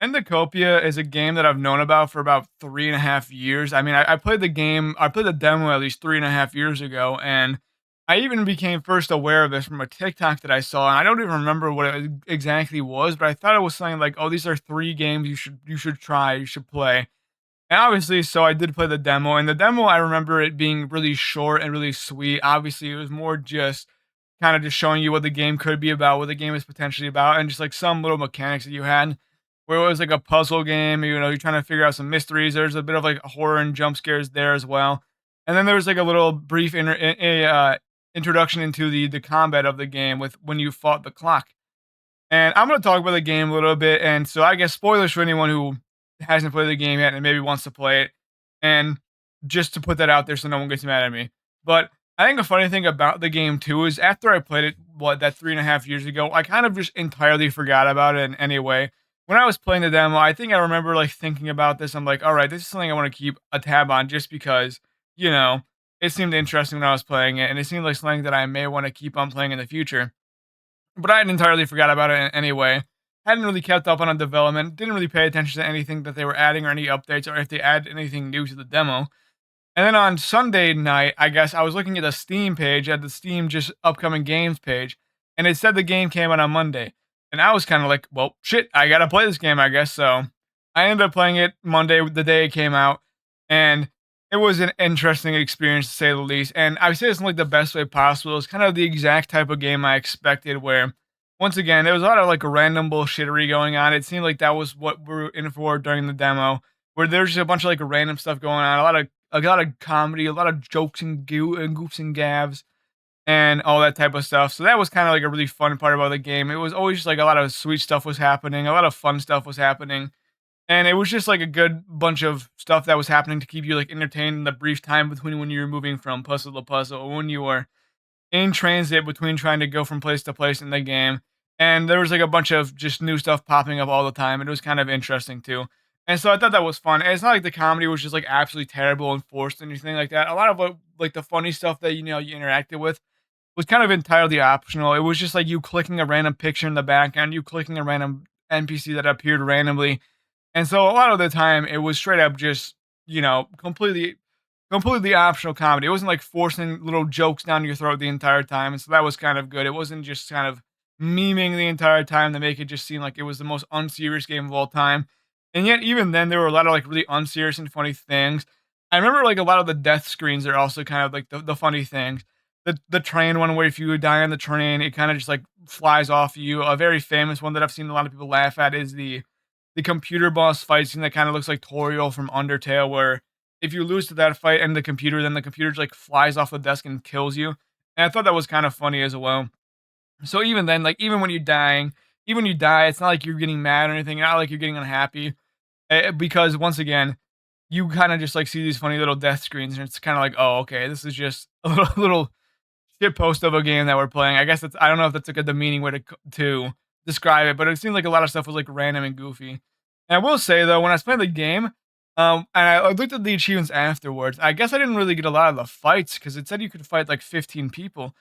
Endacopia is a game that I've known about for about 3.5 years. I mean, I played the game, I played the demo at least 3.5 years ago, and I even became first aware of this from a TikTok that I saw. And I don't even remember what it exactly was, but I thought it was something like, "Oh, these are three games you should try, you should play." And obviously, so I did play the demo, and the demo I remember it being really short and really sweet. Obviously, it was more just kind of just showing you what the game could be about, what the game is potentially about, and just like some little mechanics that you had where it was like a puzzle game, you're trying to figure out some mysteries. There's a bit of like horror and jump scares there as well. And then there was like a little brief introduction into the combat of the game with when you fought the clock. And I'm going to talk about the game a little bit. And so I guess spoilers for anyone who hasn't played the game yet and maybe wants to play it. And just to put that out there so no one gets mad at me. But I think a funny thing about the game too is after I played it, that 3.5 years ago, I kind of just entirely forgot about it in any way. When I was playing the demo, I think I remember like thinking about this. I'm like, all right, this is something I want to keep a tab on just because, you know, it seemed interesting when I was playing it. And it seemed like something that I may want to keep on playing in the future. But I had entirely forgot about it anyway. Hadn't really kept up on the development, didn't really pay attention to anything that they were adding or any updates or if they add anything new to the demo. And then on Sunday night, I guess I was looking at the Steam page, at the Steam just upcoming games page, and it said the game came out on Monday. And I was kind of like, well, shit, I gotta play this game, I guess. So I ended up playing it Monday, the day it came out, and it was an interesting experience to say the least. And I say this in like the best way possible. It's kind of the exact type of game I expected, where once again, there was a lot of like random bullshittery going on. It seemed like that was what we were in for during the demo, where there's just a bunch of like random stuff going on, a lot of comedy, a lot of jokes and goofs and gabs and all that type of stuff. So that was kind of like a really fun part about the game. It was always just like a lot of sweet stuff was happening, a lot of fun stuff was happening. And it was just like a good bunch of stuff that was happening to keep you like entertained in the brief time between when you were moving from puzzle to puzzle or when you were in transit between trying to go from place to place in the game. And there was like a bunch of just new stuff popping up all the time. And it was kind of interesting too. And so I thought that was fun. And it's not like the comedy was just like absolutely terrible and forced or anything like that. A lot of what like the funny stuff that you interacted with was kind of entirely optional. It was just like you clicking a random picture in the background, you clicking a random NPC that appeared randomly. And so a lot of the time it was straight up just, completely optional comedy. It wasn't like forcing little jokes down your throat the entire time. And so that was kind of good. It wasn't just kind of memeing the entire time to make it just seem like it was the most unserious game of all time. And yet, even then, there were a lot of like really unserious and funny things. I remember like a lot of the death screens are also kind of like the funny things. The train one where if you die on the train, it kind of just like flies off you. A very famous one that I've seen a lot of people laugh at is the computer boss fight scene that kind of looks like Toriel from Undertale, where if you lose to that fight and the computer, then the computer just like flies off the desk and kills you. And I thought that was kind of funny as well. So even then, like even when you die, it's not like you're getting mad or anything. Not like you're getting unhappy, because once again, you kind of just like see these funny little death screens, and it's kind of like, oh, okay, this is just a little shit post of a game that we're playing. I guess that's I don't know if that's like a demeaning way to describe it, but it seemed like a lot of stuff was like random and goofy. And I will say though, when I was playing the game, and I looked at the achievements afterwards, I guess I didn't really get a lot of the fights because it said you could fight like 15 people.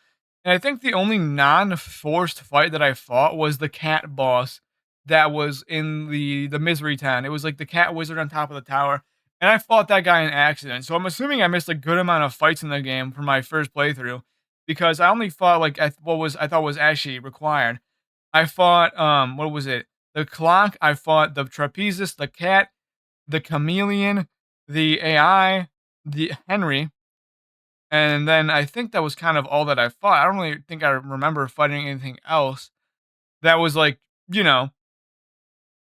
And I think the only non-forced fight that I fought was the cat boss that was in the misery town. It was like the cat wizard on top of the tower. And I fought that guy in accident. So I'm assuming I missed a good amount of fights in the game for my first playthrough because I only fought like what was I thought was actually required. I fought what was it? The clock, I fought the trapezist, the cat, the chameleon, the AI, the Henry, and then I think that was kind of all that I fought. I don't really think I remember fighting anything else that was like, you know,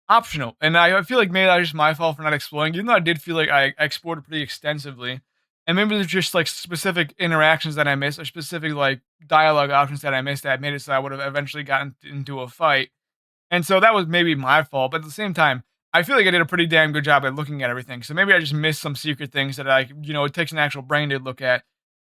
optional. And I feel like maybe that was just my fault for not exploring, even though I did feel like I explored it pretty extensively. And maybe there's just like specific interactions that I missed, or specific like dialogue options that I missed that made it so I would have eventually gotten into a fight. And so that was maybe my fault, but at the same time, I feel like I did a pretty damn good job at looking at everything. So maybe I just missed some secret things that it takes an actual brain to look at,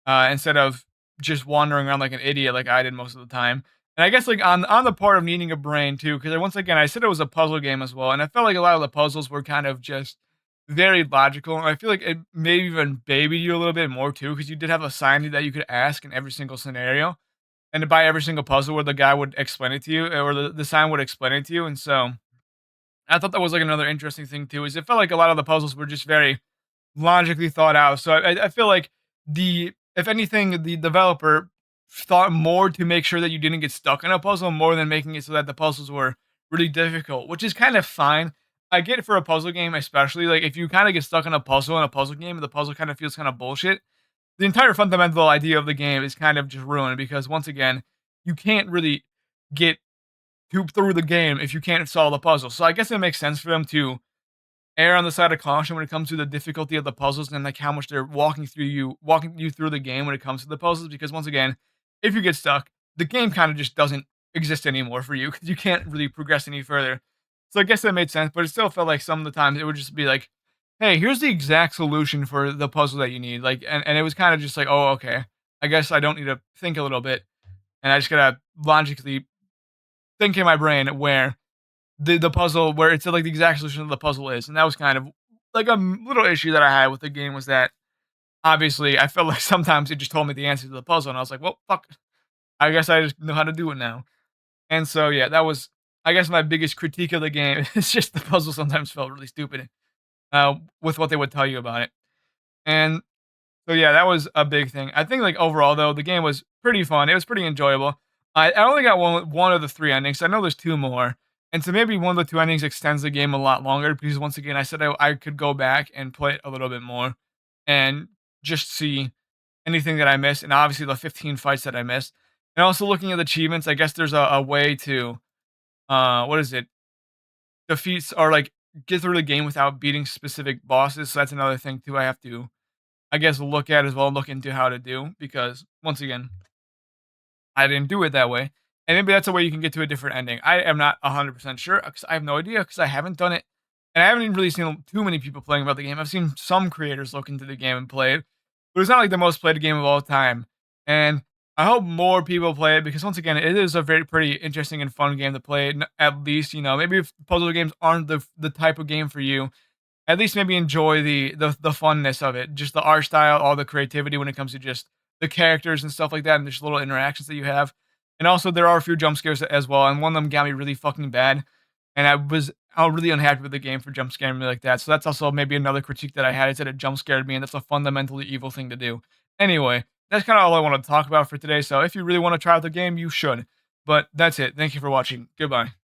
instead of just wandering around like an idiot like I did most of the time. And I guess like on the part of needing a brain too, because once again I said it was a puzzle game as well, and I felt like a lot of the puzzles were kind of just very logical, and I feel like it maybe even babied you a little bit more too, because you did have a sign that you could ask in every single scenario and to buy every single puzzle where the guy would explain it to you, or the sign would explain it to you. And so I thought that was, like, another interesting thing too, is it felt like a lot of the puzzles were just very logically thought out. So I feel like the if anything, the developer thought more to make sure that you didn't get stuck in a puzzle more than making it so that the puzzles were really difficult, which is kind of fine. I get it for a puzzle game, especially like if you kind of get stuck in a puzzle game, and the puzzle kind of feels kind of bullshit. The entire fundamental idea of the game is kind of just ruined because once again, you can't really get through the game if you can't solve the puzzle. So I guess it makes sense for them to err on the side of caution when it comes to the difficulty of the puzzles and like how much they're walking you through the game when it comes to the puzzles. Because once again, if you get stuck, the game kind of just doesn't exist anymore for you because you can't really progress any further. So I guess that made sense, but it still felt like some of the times it would just be like, "Hey, here's the exact solution for the puzzle that you need." Like, and it was kind of just like, "Oh, okay. I guess I don't need to think a little bit, and I just gotta logically think in my brain where the puzzle where it's like the exact solution of the puzzle is." And that was kind of like a little issue that I had with the game was that obviously I felt like sometimes it just told me the answer to the puzzle, and I was like, "Well, fuck, I guess I just know how to do it now." And so yeah, that was I guess my biggest critique of the game. It's just the puzzle sometimes felt really stupid with what they would tell you about it. And so yeah, that was a big thing. I think like overall though, the game was pretty fun. It was pretty enjoyable. I only got one of the three endings. I know there's two more, and so maybe one of the two endings extends the game a lot longer because once again, I said I could go back and play it a little bit more, and just see anything that I missed, and obviously the 15 fights that I missed. And also looking at the achievements, I guess there's a way to what is it? Defeats or like get through the game without beating specific bosses. So that's another thing too. I have to I guess look at as well, look into how to do because once again, I didn't do it that way. And maybe that's a way you can get to a different ending. I am not 100% sure because I have no idea because I haven't done it. And I haven't even really seen too many people playing about the game. I've seen some creators look into the game and play it, but it's not like the most played game of all time. And I hope more people play it because once again, it is a very pretty interesting and fun game to play. At least, maybe if puzzle games aren't the type of game for you, at least maybe enjoy the funness of it, just the art style, all the creativity when it comes to just the characters and stuff like that, and just little interactions that you have. And also, there are a few jump scares as well, and one of them got me really fucking bad, and I was really unhappy with the game for jump scaring me like that. So that's also maybe another critique that I had is that it jump scared me, and that's a fundamentally evil thing to do. Anyway, that's kind of all I want to talk about for today. So if you really want to try out the game, you should. But that's it. Thank you for watching. Goodbye.